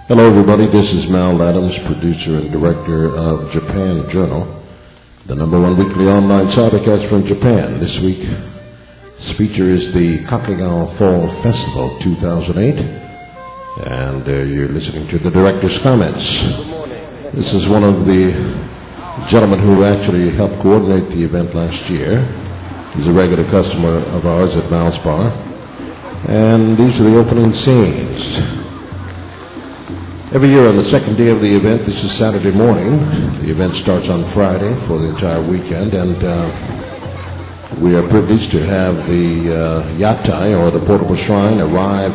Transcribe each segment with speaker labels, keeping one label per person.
Speaker 1: Hello, everybody. This is Mal Adams, producer and director of Japan Journal, the #1 weekly online cybercast from Japan. This week's feature is the Kakegawa Fall Festival 2008, and you're listening to the director's comments. This is one of the gentlemen who actually helped coordinate the event last year. He's a regular customer of ours at Mal's Bar, and these are the opening scenes. Every year on the second day of the event, this is Saturday morning, the event starts on Friday for the entire weekend, and we are privileged to have the yatai, or the portable shrine, arrive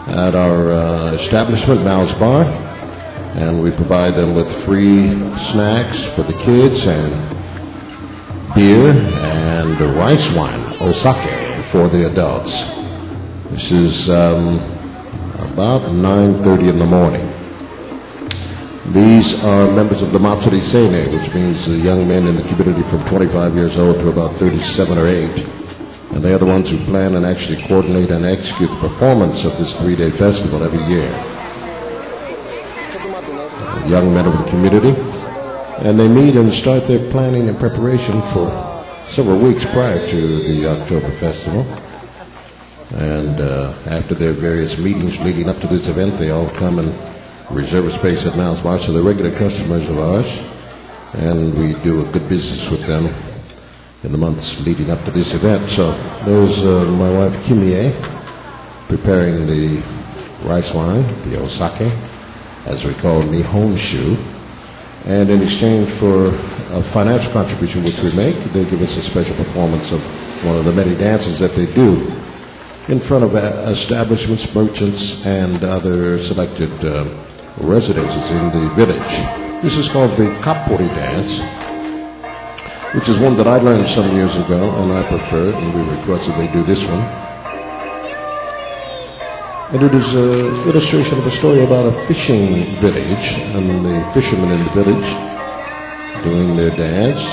Speaker 1: at our establishment, Mal's Bar, and we provide them with free snacks for the kids and beer and rice wine, osake, for the adults. This is about 9:30 in the morning. These are members of the Matsuri Seine, which means the young men in the community from 25 years old to about 37 or 8. And they are the ones who plan and actually coordinate and execute the performance of this 3-day festival every year. Young men of the community. And they meet and start their planning and preparation for several weeks prior to the October festival. And after their various meetings leading up to this event, they all come and reserve a space at Mal's Bar. So they're regular customers of ours, and we do a good business with them in the months leading up to this event. So there's my wife Kimie preparing the rice wine, the osake, as we call nihonshu. And in exchange for a financial contribution which we make, they give us a special performance of one of the many dances that they do in front of establishments, merchants, and other selected residences in the village. This is called the Kappori dance, which is one that I learned some years ago, and I preferred, and we requested they do this one. And it is an illustration of a story about a fishing village, and the fishermen in the village doing their dance.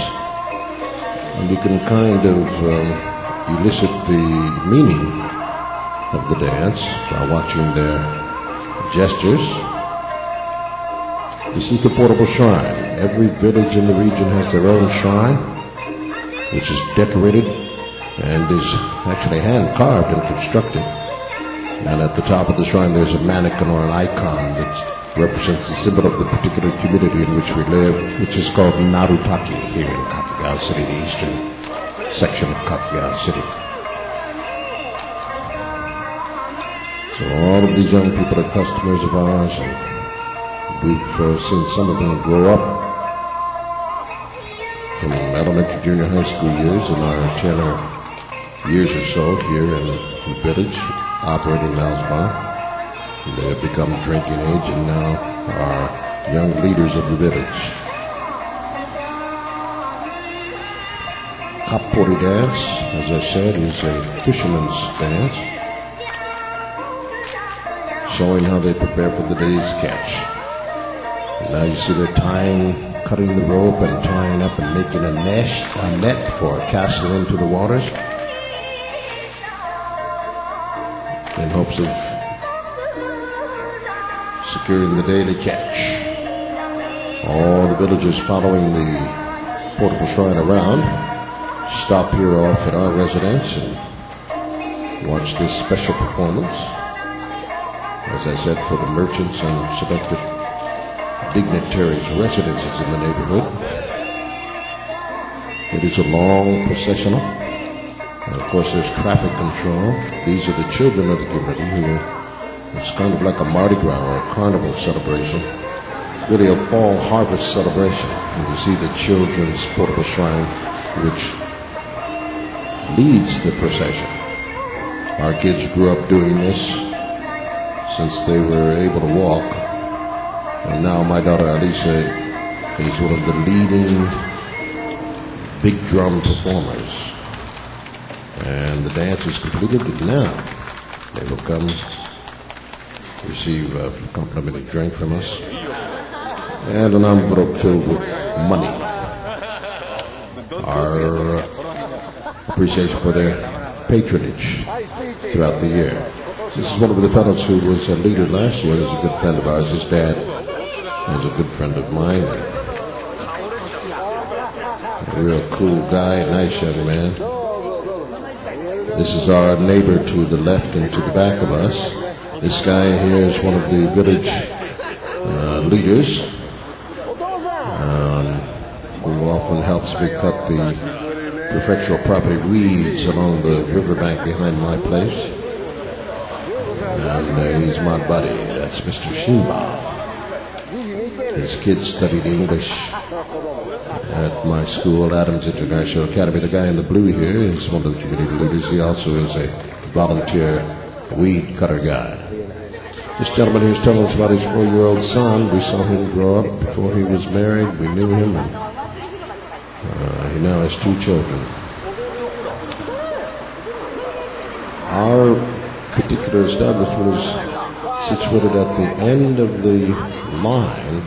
Speaker 1: And you can kind of elicit the meaning of the dance by watching their gestures. This is the portable shrine. Every village in the region has their own shrine, which is decorated and is actually hand-carved and constructed. And at the top of the shrine there's a mannequin or an icon that represents the symbol of the particular community in which we live, which is called Narutaki here in Kakegawa City, the eastern section of Kakegawa City. So all of these young people are customers of ours, and we've seen some of them grow up from elementary, junior high school years in our 10 years or so here in the village, operating Mal's Bar. They have become drinking age and now are young leaders of the village. Kappori dance, as I said, is a fisherman's dance, showing how they prepare for the day's catch. And now you see they're cutting the rope and tying up and making a net for casting into the waters in hopes of securing the daily catch. All the villagers following the portable shrine around stop here off at our residence and watch this special performance. As I said, for the merchants and selected dignitaries' residences in the neighborhood. It is a long processional, and of course there's traffic control. These are the children of the community who it's kind of like a Mardi Gras or a carnival celebration, really a fall harvest celebration. And you see the children's portable shrine, which leads the procession. Our kids grew up doing this since they were able to walk. And now my daughter Alisa is one of the leading big drum performers. And the dance is completed, and now they will come receive a complimentary drink from us and an envelope filled with money. Our appreciation for their patronage throughout the year. This is one of the fellows who was a leader last year. He's a good friend of ours. His dad is a good friend of mine. A real cool guy, nice young man. This is our neighbor to the left and to the back of us. This guy here is one of the village leaders who often helps me cut the prefectural property weeds along the riverbank behind my place. And he's my buddy. That's Mr. Shinba. His kids studied English at my school, Adams International Academy. The guy in the blue here is one of the community leaders. He also is a volunteer weed cutter guy. This gentleman here is telling us about his 4-year-old son. We saw him grow up before he was married. We knew him, and he now has 2 children. Our particular establishment is situated at the end of the line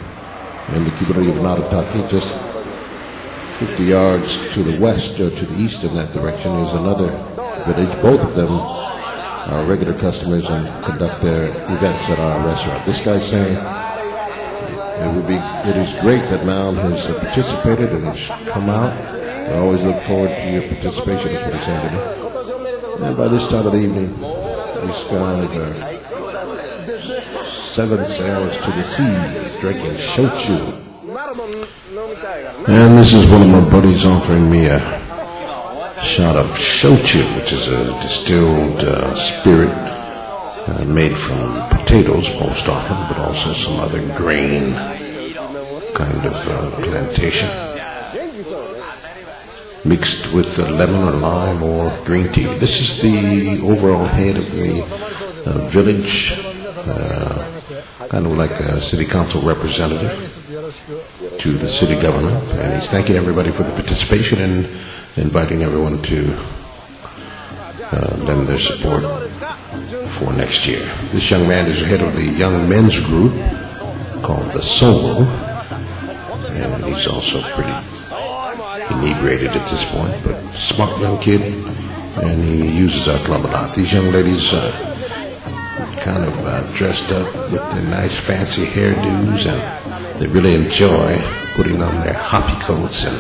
Speaker 1: in the community of Narataki. Just 50 yards to the west or to the east in that direction is another village. Both of them are regular customers and conduct their events at our restaurant. This guy's saying it is great that Mal has participated and has come out. I always look forward to your participation, is what he's saying to me. And by this time of the evening, he's got 7 sails to the sea, drinking shochu. And this is one of my buddies offering me a shot of shochu, which is a distilled spirit made from potatoes most often, but also some other grain kind of plantation, mixed with lemon or lime or green tea. This is the overall head of the village, kind of like a city council representative to the city government, and he's thanking everybody for the participation and inviting everyone to lend their support for next year. This young man is the head of the young men's group called the Soul, and he's also pretty inebriated at this point, but smart young kid, and he uses our club a lot. These young ladies kind of dressed up with their nice fancy hairdos, and they really enjoy putting on their hoppy coats and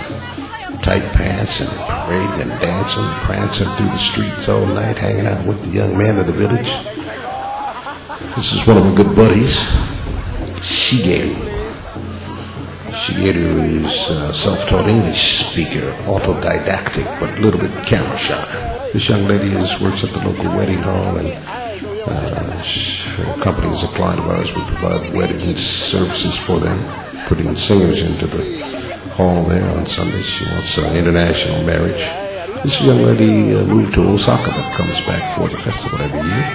Speaker 1: tight pants and parading and dancing and prancing through the streets all night, hanging out with the young men of the village. This is one of my good buddies, Shigeru. Shigeru is self-taught English speaker, autodidactic, but a little bit camera shy. This young lady works at the local wedding hall, and her company is a client of ours. We provide wedding services for them, putting singers into the hall there on Sundays. She wants an international marriage. This young lady moved to Osaka, but comes back for the festival every year.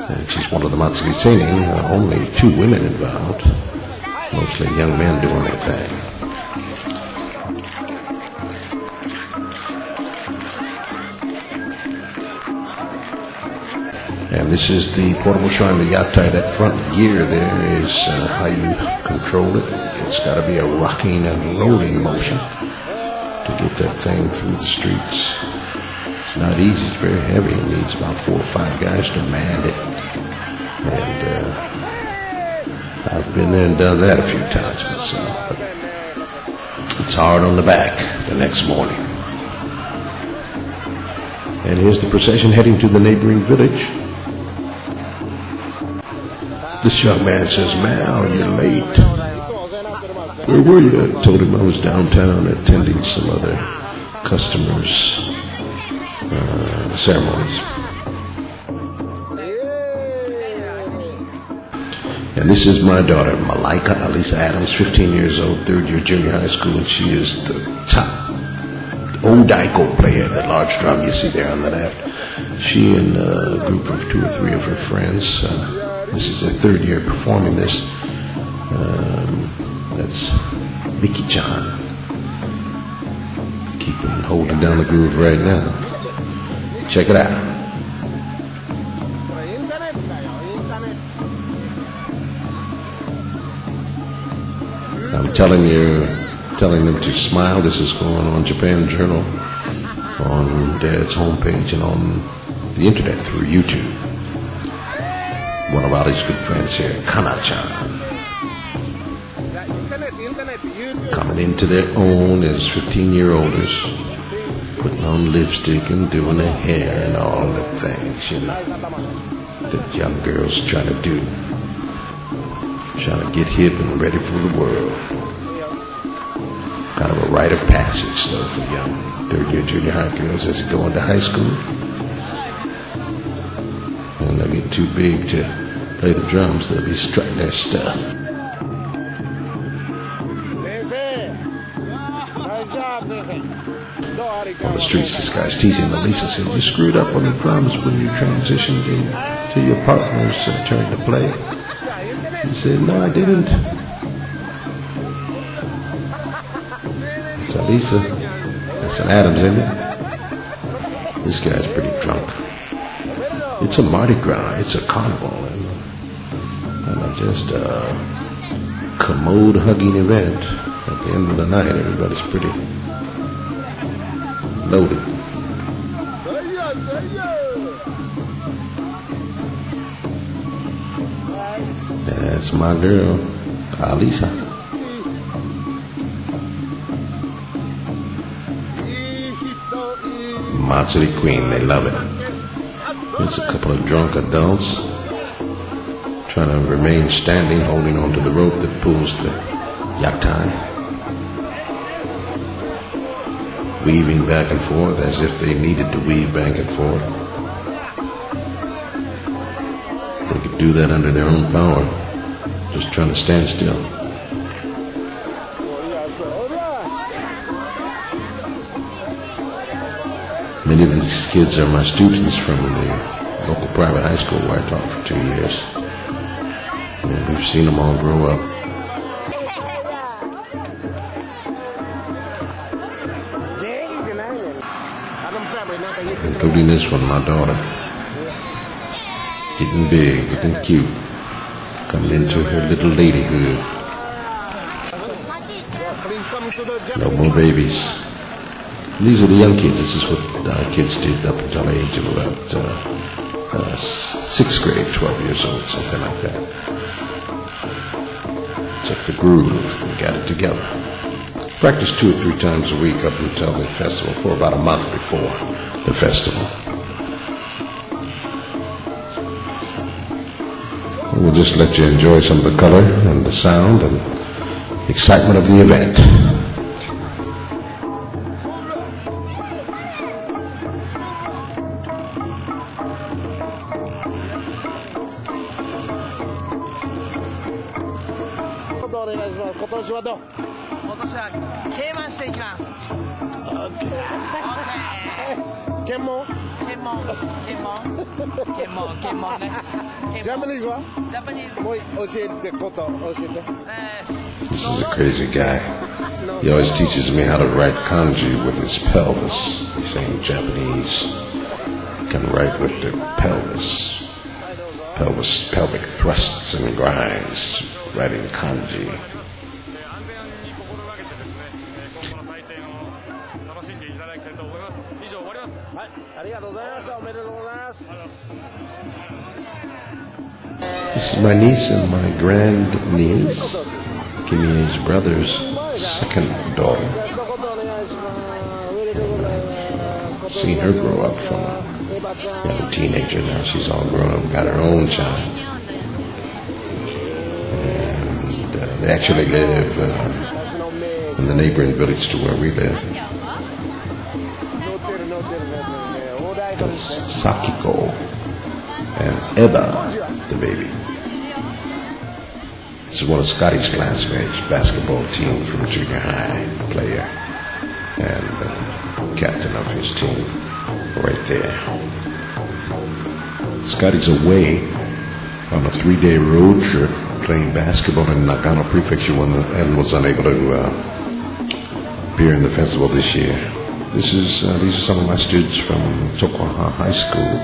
Speaker 1: And she's one of the Matsuri singing, only 2 women involved. Mostly young men doing their thing. And this is the portable shrine, the yatai. That front gear there is how you control it. It's got to be a rocking and rolling motion to get that thing through the streets. It's not easy. It's very heavy. It needs about 4 or 5 guys to man it. And I've been there and done that a few times myself. But it's hard on the back the next morning. And here's the procession heading to the neighboring village. This young man says, "Mal, you're late." "Where were you?" I told him I was downtown attending some other customers' ceremonies. And this is my daughter, Malaika Alisa Adams, 15 years old, 3rd year junior high school, and she is the top odaiko player, the large drum you see there on the left. She and a group of 2 or 3 of her friends, this is their 3rd year performing this. That's Miki-chan. Keeping holding down the groove right now. Check it out. I'm telling them to smile. This is going on Japan Journal, on Dad's homepage, and on the internet through YouTube. one of Ali's good friends here, Kana-chan. Coming into their own as 15-year-olders, putting on lipstick and doing their hair and all the things, that young girls trying to do. Trying to get hip and ready for the world. Kind of a rite of passage, though, for young third-year junior high girls as they go into high school. When they get too big to play the drums, they'll be strutting their stuff. On the streets, this guy's teasing Elisa, said, "You screwed up on the drums when you transitioned to your partner's turn to play." He said, "No, I didn't." It's Elisa. That's an Adams, isn't it? This guy's pretty drunk. It's a Mardi Gras. It's a carnival. And just a commode-hugging event. At the end of the night, everybody's pretty loaded. That's my girl, Alisa. Matsuri Queen, they love it. There's a couple of drunk adults trying to remain standing, holding onto the rope that pulls the yatai, weaving back and forth as if they needed to weave back and forth. They could do that under their own power, just trying to stand still. Many of these kids are my students from the local private high school where I taught for 2 years. And we've seen them all grow up. Including this one, my daughter. Getting big, getting cute. Coming into her little ladyhood. No more babies. These are the young kids. This is what kids did up until the age of about 6th grade, 12 years old, something like that. Took the groove and got it together. Practiced 2 or 3 times a week up until the festival, for about a month before the festival. We'll just let you enjoy some of the color and the sound and excitement of the event. This is a crazy guy. He always teaches me how to write kanji with his pelvis. He's saying Japanese can write with the pelvis. Pelvic thrusts and grinds, writing kanji. This is my niece and my grandniece, Kimi's brother's second daughter. Seen her grow up from a young teenager. Now she's all grown up, got her own child. And they actually live in the neighboring village to where we live. That's Sakiko and Eba, the baby. This is one of Scotty's classmates, basketball team from junior high player, and captain of his team, right there. Scotty's away on a 3-day road trip playing basketball in Nagano Prefecture and was unable to appear in the festival this year. These are some of my students from Tokoha High School.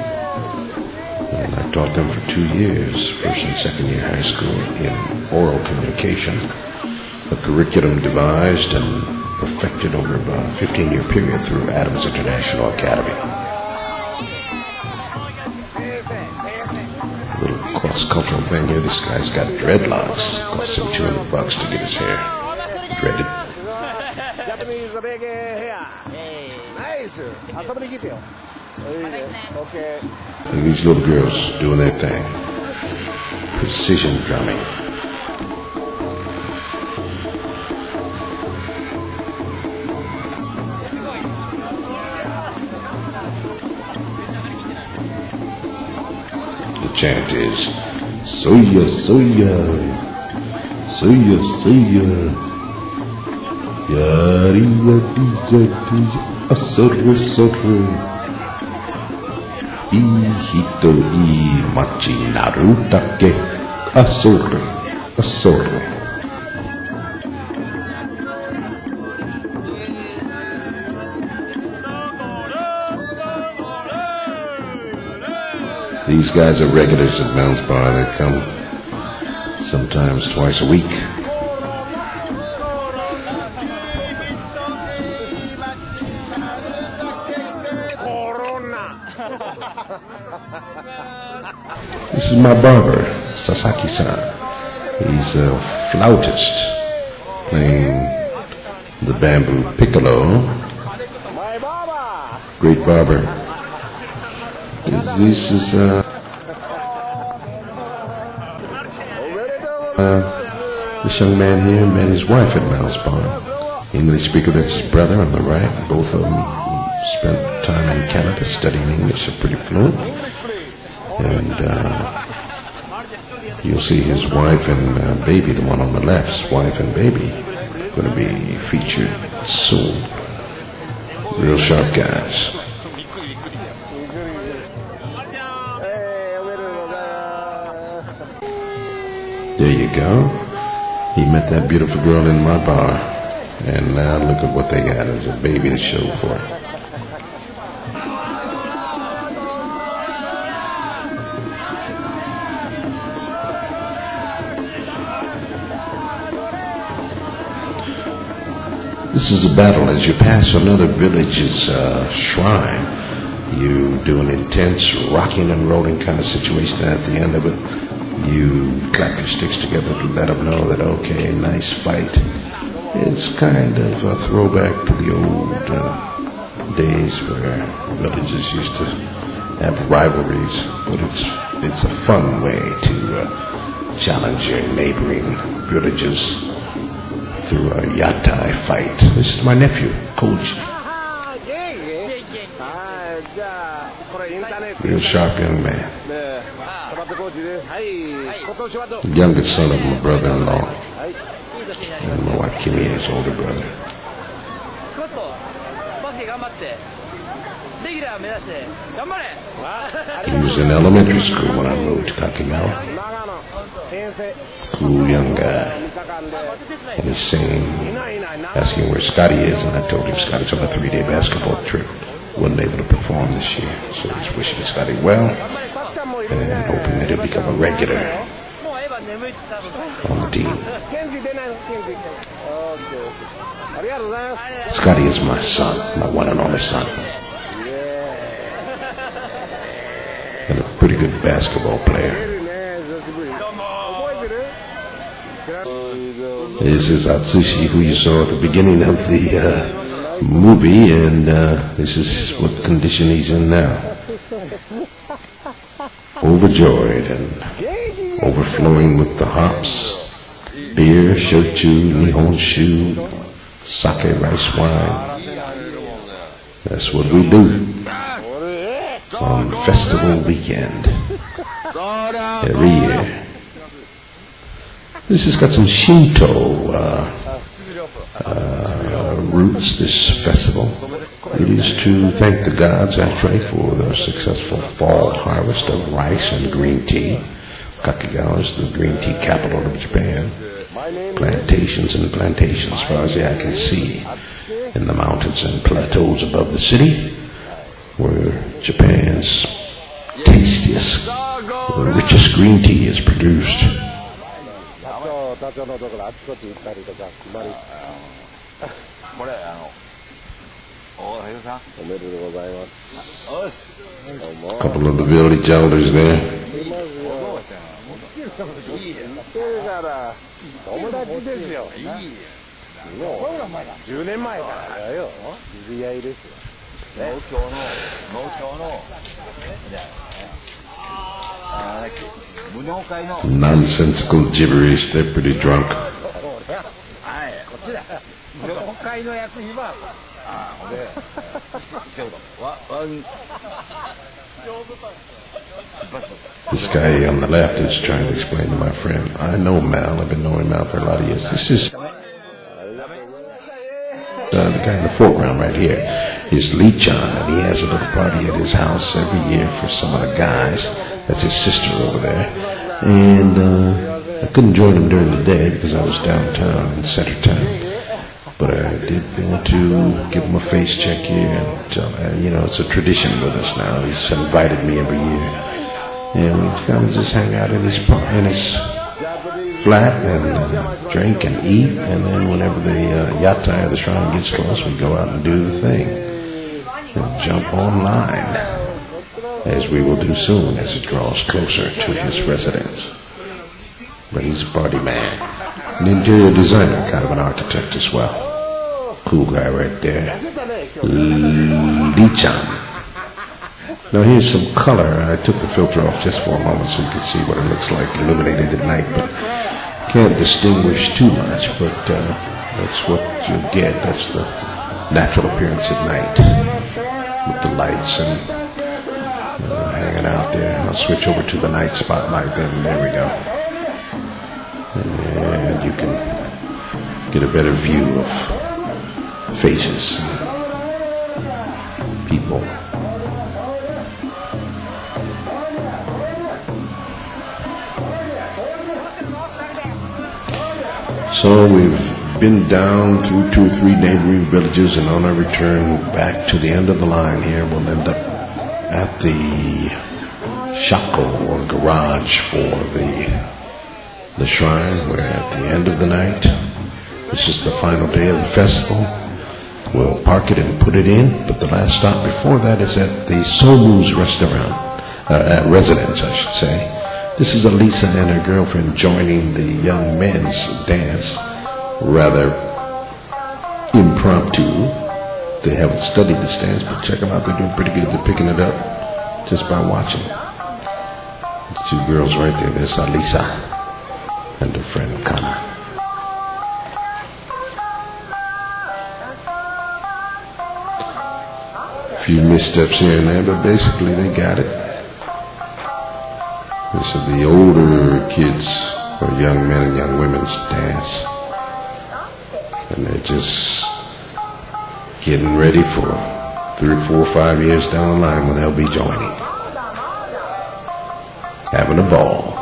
Speaker 1: And I taught them for 2 years, first and second year high school, in oral communication, a curriculum devised and perfected over about a 15-year period through Adams International Academy. A little cross-cultural thing here. This guy's got dreadlocks. Cost him $200 to get his hair dreaded.
Speaker 2: Japanese reggae hair. Nice. Okay.
Speaker 1: And these little girls doing their thing. Precision drumming. The chant is Soya, Soya, Soya, Soya, Yari, Yari, Yari, Asore, Sore, Ihito, I, Machi, Narutake, Asore, Asore. These guys are regulars at Mounds Bar. They come sometimes twice a week. This is my barber, Sasaki-san. He's a flautist playing the bamboo piccolo. Great barber. This is this young man here met his wife at Mounds Bar. English speaker, that's his brother on the right. Both of them spent time in Canada studying English, so pretty fluent. And you'll see his wife and baby, the one on the left, his wife and baby, going to be featured soon. Real sharp guys. There you go. He met that beautiful girl in my bar, and now look at what they got. There's a baby to show for it. This is a battle. As you pass another village's shrine, you do an intense rocking and rolling kind of situation, and at the end of it, you clap your sticks together to let them know that, okay, nice fight. It's kind of a throwback to the old days where villages used to have rivalries, but it's a fun way to challenge your neighboring villages through a yatai fight. This is my nephew, Koji. Real sharp young man. The youngest son of my brother-in-law. And my wife Kimmy, his older brother. He was in elementary school when I moved to Kakegawa. Cool young guy. And he's saying, asking where Scotty is, and I told him Scotty's on a 3-day basketball trip. Wasn't able to perform this year, so he's wishing Scotty well and hoping that he'll become a regular on the team. Scotty is my son, my one and only son. And a pretty good basketball player. This is Atsushi, who you saw at the beginning of the movie, and this is what condition he's in now. Overjoyed and overflowing with the hops, beer, shochu, nihonshu, sake, rice wine. That's what we do on festival weekend every year. This has got some Shinto roots, this festival. It is to thank the gods, actually, for the successful fall harvest of rice and green tea. Kakegawa is the green tea capital of Japan. Plantations and plantations, as far as the eye can see, in the mountains and plateaus above the city, where Japan's tastiest, richest green tea is produced. A couple of the village elders there.
Speaker 2: てるから友達ですよ。もう10年前からよ。知り合いですよ。
Speaker 1: Nonsensical gibberish. They're pretty drunk. This guy on the left is trying to explain to my friend, I know Mal. I've been knowing Mal for a lot of years. This is the guy in the foreground right here. He's Lee-chan, and he has a little party at his house every year for some of the guys. That's his sister over there. And I couldn't join him during the day because I was downtown in Centertown. But I did want to give him a face check here and tell him, it's a tradition with us now. He's invited me every year. And we kind of just hang out in his flat and drink and eat. And then whenever the yatai or the shrine gets close, we go out and do the thing. And jump online, as we will do soon as it draws closer to his residence. But he's a party man. An interior designer, kind of an architect as well. Cool guy right there. Lee-chan. Now here's some color. I took the filter off just for a moment so you can see what it looks like illuminated at night, but can't distinguish too much, but that's what you get. That's the natural appearance at night with the lights and hanging out there. I'll switch over to the night spotlight then. There we go. And you can get a better view of faces and people. So we've been down through 2 or 3 neighboring villages, and on our return back to the end of the line here, we'll end up at the shako or garage for the shrine, where at the end of the night, this is the final day of the festival, we'll park it and put it in, but the last stop before that is at the Somu's residence, I should say. This is Elisa and her girlfriend joining the young men's dance, rather impromptu. They haven't studied this dance, but check them out, they're doing pretty good. They're picking it up just by watching. The 2 girls right there, there's Elisa and her friend Kana. A few missteps here and there, but basically they got it. This is the older kids, or young men and young women's dance. And they're just getting ready for 3, 4, 5 years down the line when they'll be joining. Having a ball.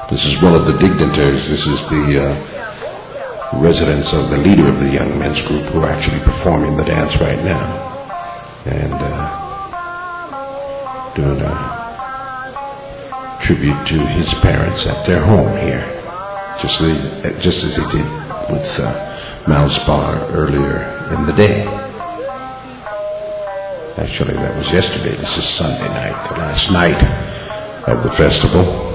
Speaker 1: This is one of the dignitaries. This is the residence of the leader of the young men's group who are actually performing the dance right now. And doing a tribute to his parents at their home here. Just as he did with Mal's bar earlier in the day. Actually, that was yesterday. This is Sunday night, the last night of the festival.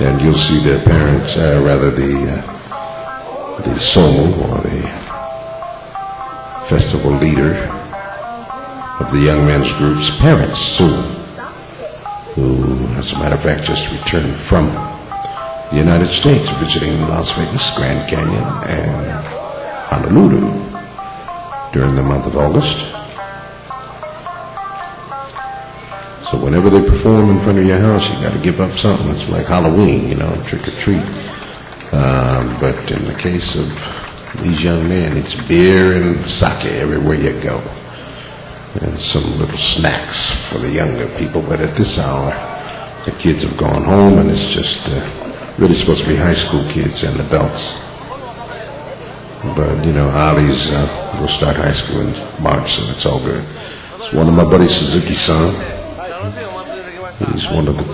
Speaker 1: And you'll see their parents, the soul or the festival leader of the young men's group's parents soon, who, as a matter of fact, just returned from the United States, visiting Las Vegas, Grand Canyon, and Honolulu during the month of August. So whenever they perform in front of your house, you got to give up something. It's like Halloween, trick or treat. But in the case of these young men, it's beer and sake everywhere you go. And some little snacks for the younger people. But at this hour, the kids have gone home, and it's just really supposed to be high school kids and adults. But, you know, Ali's will start high school in March, so it's all good. It's one of my buddies, Suzuki-san. He's one of the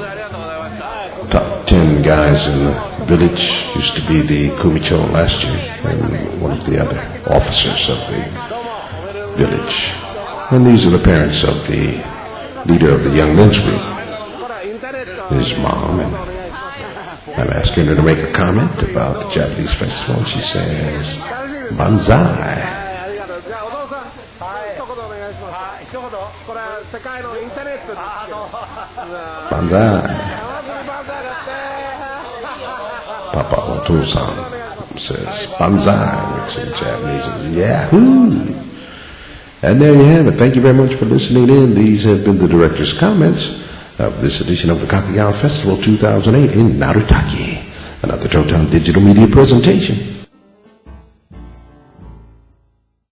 Speaker 1: top 10 guys in the village. Used to be the Kumicho last year, and one of the other officers of the village. And these are the parents of the leader of the young men's group, his mom, and I'm asking her to make a comment about the Japanese festival, and she says, Banzai. Banzai. Papa Otosan says Banzai, which in Japanese is Yahoo! And there you have it. Thank you very much for listening in. These have been the director's comments of this edition of the Kakegawa Festival 2008 in Narutaki. Another Totown digital media presentation.